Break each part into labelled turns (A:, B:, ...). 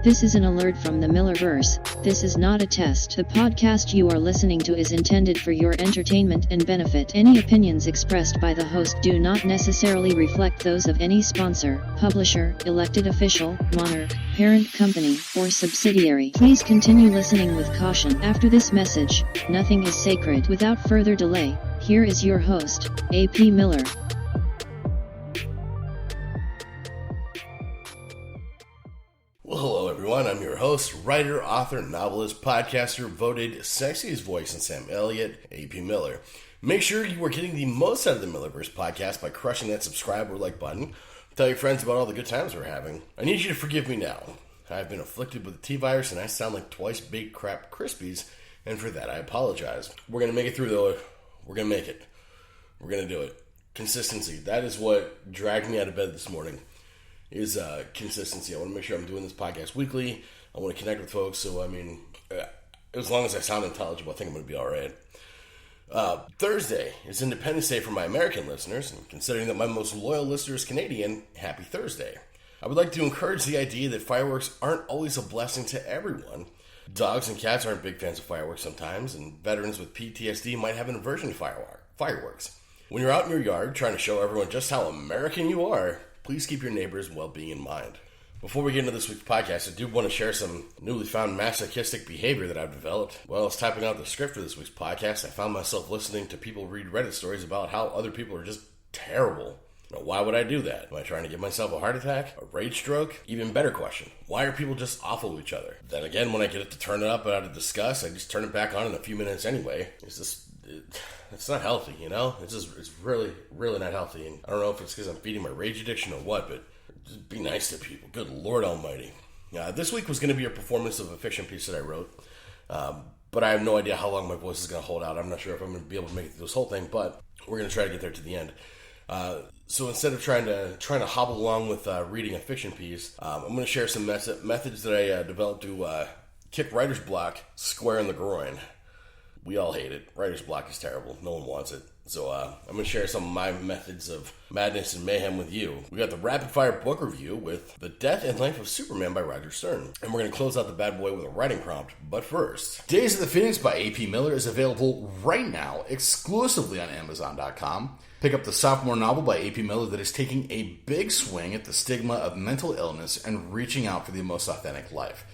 A: This is an alert from the Millerverse. This is not a test. The podcast you are listening to is intended for your entertainment and benefit. Any opinions expressed by the host do not necessarily reflect those of any sponsor, publisher, elected official, monarch, parent company, or subsidiary. Please continue listening with caution. After this message, nothing is sacred. Without further delay, here is your host, A.P. Miller.
B: Well, hello everyone, I'm your host, writer, author, novelist, podcaster, voted sexiest voice in Sam Elliott, A.P. Miller. Make sure you are getting the most out of the Millerverse podcast by crushing that subscribe or like button. Tell your friends about all the good times we're having. I need you to forgive me now. I've been afflicted with the T-virus and I sound like twice baked crap Krispies, and for that I apologize. We're going to make it through though. We're going to make it. We're going to do it. Consistency. That is what dragged me out of bed this morning. Is consistency. I want to make sure I'm doing this podcast weekly. I want to connect with folks. So, as long as I sound intelligible, I think I'm going to be all right. Thursday is Independence Day for my American listeners. And considering that my most loyal listener is Canadian, happy Thursday. I would like to encourage the idea that fireworks aren't always a blessing to everyone. Dogs and cats aren't big fans of fireworks sometimes, and veterans with PTSD might have an aversion to fireworks. When you're out in your yard trying to show everyone just how American you are, please keep your neighbors' well-being in mind. Before we get into this week's podcast, I do want to share some newly found masochistic behavior that I've developed. While I was typing out the script for this week's podcast, I found myself listening to people read Reddit stories about how other people are just terrible. Now, why would I do that? Am I trying to give myself a heart attack? A rage stroke? Even better question, why are people just awful to each other? Then again, when I get it to turn it up and out of disgust, I just turn it back on in a few minutes anyway. It's not healthy, you know? It's really, really not healthy. And I don't know if it's because I'm feeding my rage addiction or what, but just be nice to people. Good Lord Almighty. This week was going to be a performance of a fiction piece that I wrote, but I have no idea how long my voice is going to hold out. I'm not sure if I'm going to be able to make it through this whole thing, but we're going to try to get there to the end. So instead of trying to hobble along with reading a fiction piece, I'm going to share some methods that I developed to kick writer's block square in the groin. We all hate it. Writer's block is terrible. No one wants it. So I'm going to share some of my methods of madness and mayhem with you. We got the rapid fire book review with The Death and Life of Superman by Roger Stern. And we're going to close out the bad boy with a writing prompt. But first, Days of the Phoenix by A.P. Miller is available right now exclusively on Amazon.com. Pick up the sophomore novel by A.P. Miller that is taking a big swing at the stigma of mental illness and reaching out for the most authentic life.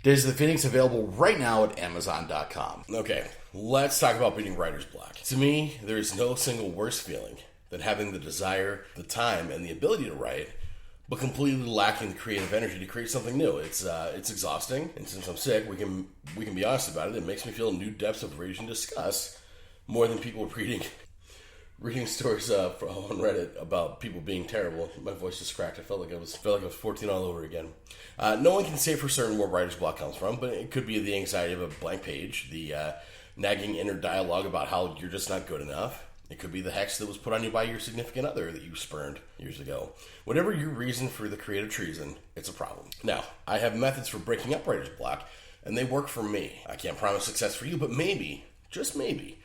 B: Days of the Phoenix available right now at Amazon.com. Okay, let's talk about beating writer's block. To me, there is no single worse feeling than having the desire, the time, and the ability to write, but completely lacking the creative energy to create something new. It's exhausting, and since I'm sick, we can be honest about it. It makes me feel new depths of rage and disgust more than people reading stories on Reddit about people being terrible. My voice just cracked. I felt like I was 14 all over again. No one can say for certain where writer's block comes from, but it could be the anxiety of a blank page, the nagging inner dialogue about how you're just not good enough. It could be the hex that was put on you by your significant other that you spurned years ago. Whatever your reason for the creative treason, it's a problem. Now, I have methods for breaking up writer's block, and they work for me. I can't promise success for you, but maybe, just maybe,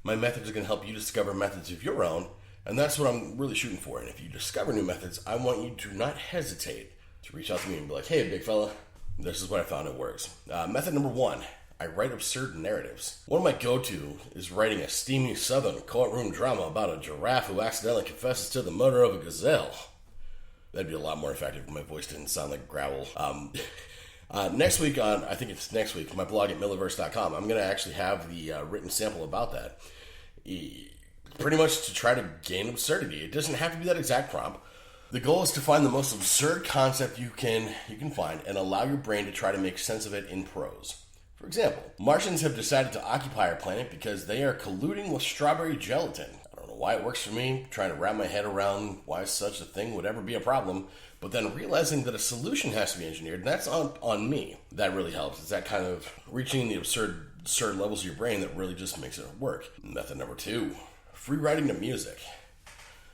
B: my methods are going to help you discover methods of your own, and that's what I'm really shooting for. And if you discover new methods, I want you to not hesitate to reach out to me and be like, hey, big fella, this is what I found it works. Method number 1, I write absurd narratives. One of my go-to is writing a steamy southern courtroom drama about a giraffe who accidentally confesses to the murder of a gazelle. That'd be a lot more effective if my voice didn't sound like gravel. Next week my blog at Millerverse.com, I'm going to actually have the written sample about that. Pretty much to try to gain absurdity. It doesn't have to be that exact prompt. The goal is to find the most absurd concept you can find and allow your brain to try to make sense of it in prose. For example, Martians have decided to occupy our planet because they are colluding with strawberry gelatin. I don't know why it works for me, trying to wrap my head around why such a thing would ever be a problem, but then realizing that a solution has to be engineered, and that's on me. That really helps. It's that kind of reaching the absurd levels of your brain that really just makes it work. Method number 2, free writing to music.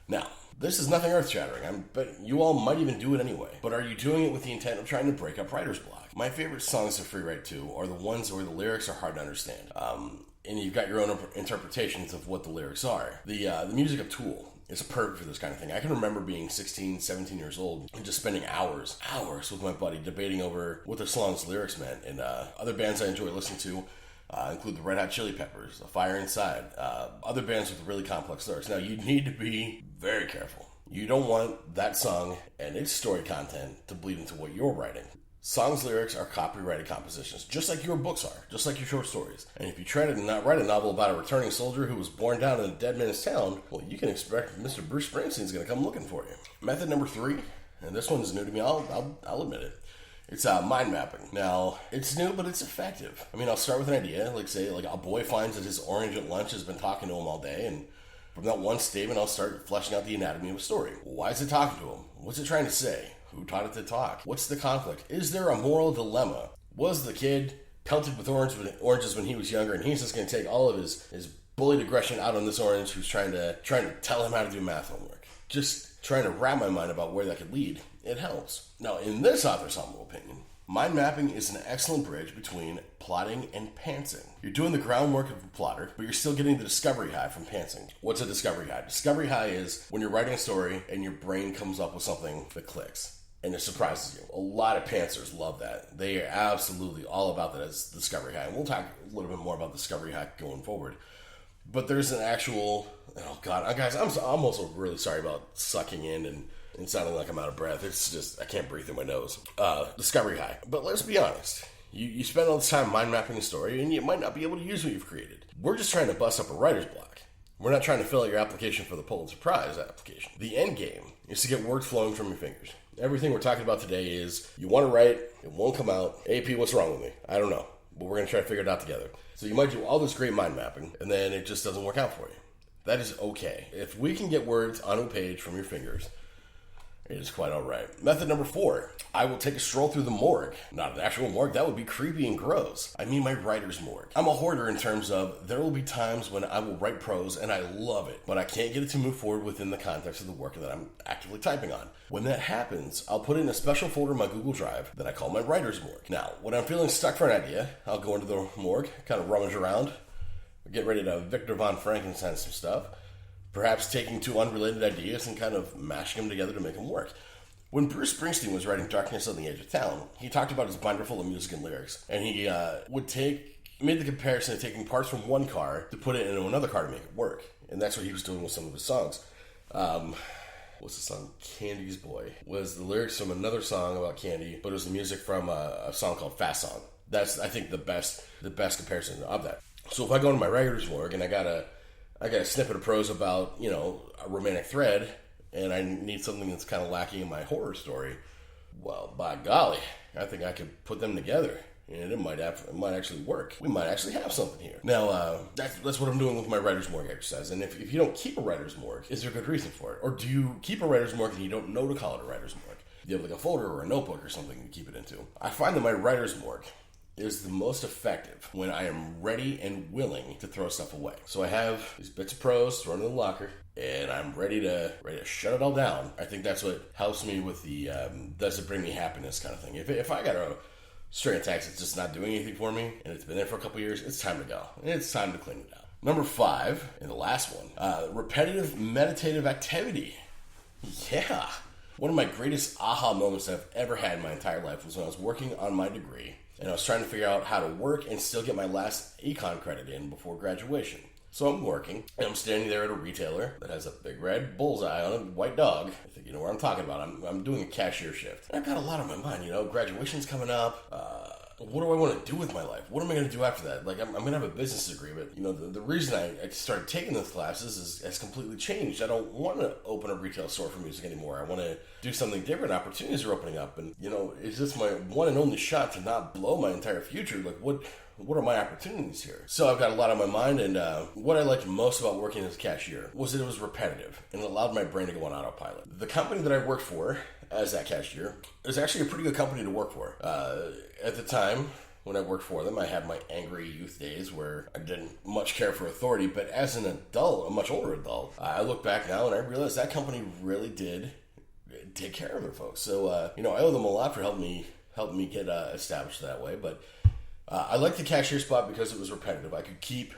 B: Now, this is nothing earth-shattering, but you all might even do it anyway. But are you doing it with the intent of trying to break up writer's block? My favorite songs to free write to are the ones where the lyrics are hard to understand. And you've got your own interpretations of what the lyrics are. The music of Tool is perfect for this kind of thing. I can remember being 16, 17 years old and just spending hours with my buddy debating over what the song's lyrics meant. And other bands I enjoy listening to include the Red Hot Chili Peppers, The Fire Inside, other bands with really complex lyrics. Now, you need to be very careful. You don't want that song and its story content to bleed into what you're writing. Songs' lyrics are copyrighted compositions, just like your books are, just like your short stories. And if you try to not write a novel about a returning soldier who was born down in a dead man's town, well, you can expect Mr. Bruce Springsteen's going to come looking for you. Method number 3, and this one's new to me, I'll admit it. It's mind mapping. Now, it's new, but it's effective. I mean, I'll start with an idea, like say, like a boy finds that his orange at lunch has been talking to him all day, and from that one statement, I'll start fleshing out the anatomy of a story. Why is it talking to him? What's it trying to say? Who taught it to talk? What's the conflict? Is there a moral dilemma? Was the kid pelted with oranges when he was younger, and he's just going to take all of his bullied aggression out on this orange who's trying to tell him how to do math homework? Just trying to wrap my mind about where that could lead. It helps. Now, in this author's humble opinion, mind mapping is an excellent bridge between plotting and pantsing. You're doing the groundwork of a plotter, but you're still getting the discovery high from pantsing. What's a discovery high? Discovery high is when you're writing a story and your brain comes up with something that clicks. And it surprises you. A lot of pantsers love that. They are absolutely all about that as discovery high. And we'll talk a little bit more about discovery high going forward. But there's an actual... Oh, God. Guys, I'm also really sorry about sucking in and sounding like I'm out of breath. It's just... I can't breathe through my nose. Discovery high. But let's be honest. You spend all this time mind mapping a story, and you might not be able to use what you've created. We're just trying to bust up a writer's block. We're not trying to fill out your application for the Pulitzer Prize application. The end game is to get words flowing from your fingers. Everything we're talking about today is you want to write, it won't come out. AP, what's wrong with me? I don't know, but we're going to try to figure it out together. So you might do all this great mind mapping, and then it just doesn't work out for you. That is okay. If we can get words on a page from your fingers, it is quite all right. Method number 4, I will take a stroll through the morgue. Not an actual morgue, that would be creepy and gross. I mean my writer's morgue. I'm a hoarder in terms of there will be times when I will write prose and I love it, but I can't get it to move forward within the context of the work that I'm actively typing on. When that happens, I'll put it in a special folder in my Google Drive that I call my writer's morgue. Now, when I'm feeling stuck for an idea, I'll go into the morgue, kind of rummage around, get ready to Victor von Frankenstein some stuff, perhaps taking 2 unrelated ideas and kind of mashing them together to make them work. When Bruce Springsteen was writing Darkness on the Edge of Town, he talked about his binder full of music and lyrics, and he made the comparison of taking parts from one car to put it into another car to make it work, and that's what he was doing with some of his songs. What's the song? Candy's Boy was the lyrics from another song about candy, but it was the music from a song called Fast Song. That's, I think, the best comparison of that. So if I go to my writer's morgue and I got a snippet of prose about, a romantic thread, and I need something that's kind of lacking in my horror story, well, by golly, I think I could put them together, and it might actually work. We might actually have something here. Now, that's what I'm doing with my writer's morgue exercise, and if you don't keep a writer's morgue, is there a good reason for it? Or do you keep a writer's morgue and you don't know to call it a writer's morgue? You have like a folder or a notebook or something to keep it into. I find that my writer's morgue is the most effective when I am ready and willing to throw stuff away. So I have these bits of prose thrown in the locker, and I'm ready to shut it all down. I think that's what helps me with the does it bring me happiness kind of thing. If I got a string of text that's just not doing anything for me, and it's been there for a couple years, it's time to go. And it's time to clean it out. Number 5, and the last one, repetitive meditative activity. Yeah. One of my greatest aha moments I've ever had in my entire life was when I was working on my degree, and I was trying to figure out how to work and still get my last econ credit in before graduation. So I'm working, and I'm standing there at a retailer that has a big red bullseye on a white dog. I think you know what I'm talking about. I'm doing a cashier shift. And I've got a lot on my mind, graduation's coming up. What do I want to do with my life? What am I going to do after that? Like, I'm going to have a business degree, but, the reason I started taking those classes has completely changed. I don't want to open a retail store for music anymore. I want to do something different. Opportunities are opening up, and, it's just my one and only shot to not blow my entire future. Like, what are my opportunities here? So I've got a lot on my mind, and what I liked most about working as a cashier was that it was repetitive, and it allowed my brain to go on autopilot. The company that I worked for as that cashier is actually a pretty good company to work for. At the time when I worked for them, I had my angry youth days where I didn't much care for authority, but as an adult, a much older adult, I look back now and I realize that company really did take care of their folks. So, I owe them a lot for helping me get established that way, but I liked the cashier spot because it was repetitive. I could keep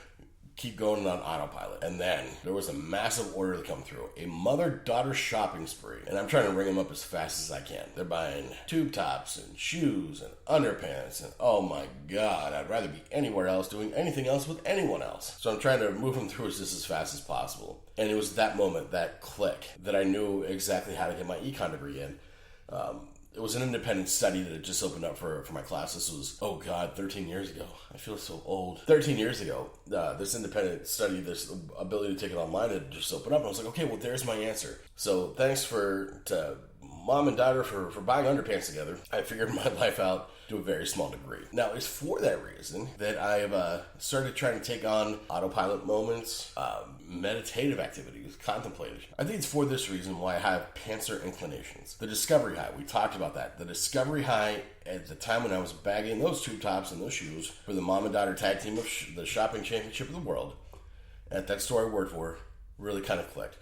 B: keep going on autopilot. And then there was a massive order to come through. A mother-daughter shopping spree. And I'm trying to ring them up as fast as I can. They're buying tube tops and shoes and underpants. And oh my God, I'd rather be anywhere else doing anything else with anyone else. So I'm trying to move them through just as fast as possible. And it was that moment, that click, that I knew exactly how to get my econ degree in. It was an independent study that had just opened up for my class. This was, 13 years ago. I feel so old. 13 years ago, this independent study, this ability to take it online had just opened up. And I was like, okay, well, there's my answer. So thanks to mom and daughter for buying underpants together. I figured my life out to a very small degree. Now, it's for that reason that I have started trying to take on autopilot moments, meditative activities, contemplative. I think it's for this reason why I have pantser inclinations. The discovery high, we talked about that. The discovery high at the time when I was bagging those tube tops and those shoes for the mom and daughter tag team of the shopping championship of the world, at that store I worked for, really kind of clicked.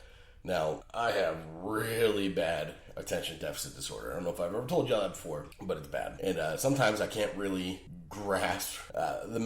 B: Now, I have really bad attention deficit disorder. I don't know if I've ever told y'all that before, but it's bad. And sometimes I can't really grasp the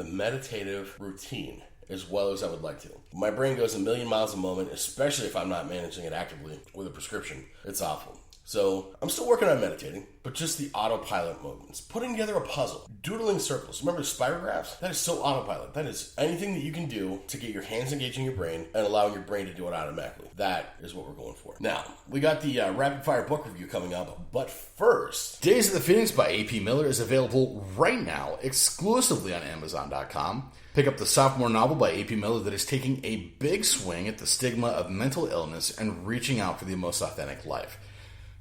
B: meditative routine as well as I would like to. My brain goes a million miles a moment, especially if I'm not managing it actively with a prescription. It's awful. So I'm still working on meditating, but just the autopilot moments. Putting together a puzzle, doodling circles. Remember spirographs? That is so autopilot. That is anything that you can do to get your hands engaging your brain and allowing your brain to do it automatically. That is what we're going for. Now, we got the rapid fire book review coming up, but first, Days of the Phoenix by A.P. Miller is available right now exclusively on Amazon.com. Pick up the sophomore novel by A.P. Miller that is taking a big swing at the stigma of mental illness and reaching out for the most authentic life.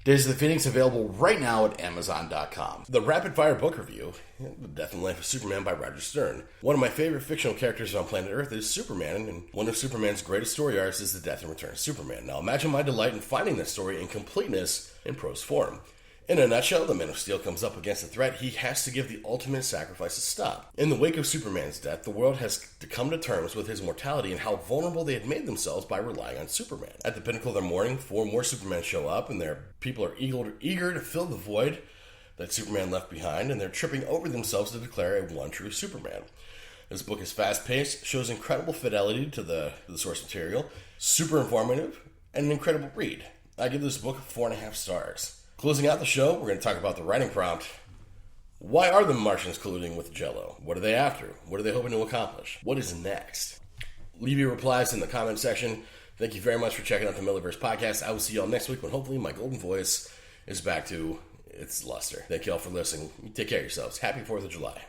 B: Days of the Phoenix available right now at Amazon.com. The Rapid Fire Book Review, The Death and Life of Superman by Roger Stern. One of my favorite fictional characters on planet Earth is Superman, and one of Superman's greatest story arcs is the death and return of Superman. Now imagine my delight in finding this story in completeness in prose form. In a nutshell, the Man of Steel comes up against a threat he has to give the ultimate sacrifice to stop. In the wake of Superman's death, the world has to come to terms with his mortality and how vulnerable they had made themselves by relying on Superman. At the pinnacle of their mourning, 4 more Supermen show up, and their people are eager to fill the void that Superman left behind, and they're tripping over themselves to declare a one true Superman. This book is fast-paced, shows incredible fidelity to the source material, super informative, and an incredible read. I give this book 4.5 stars. Closing out the show, we're going to talk about the writing prompt. Why are the Martians colluding with Jell-O? What are they after? What are they hoping to accomplish? What is next? Leave your replies in the comment section. Thank you very much for checking out the Millerverse podcast. I will see y'all next week when hopefully my golden voice is back to its luster. Thank you all for listening. Take care of yourselves. Happy 4th of July.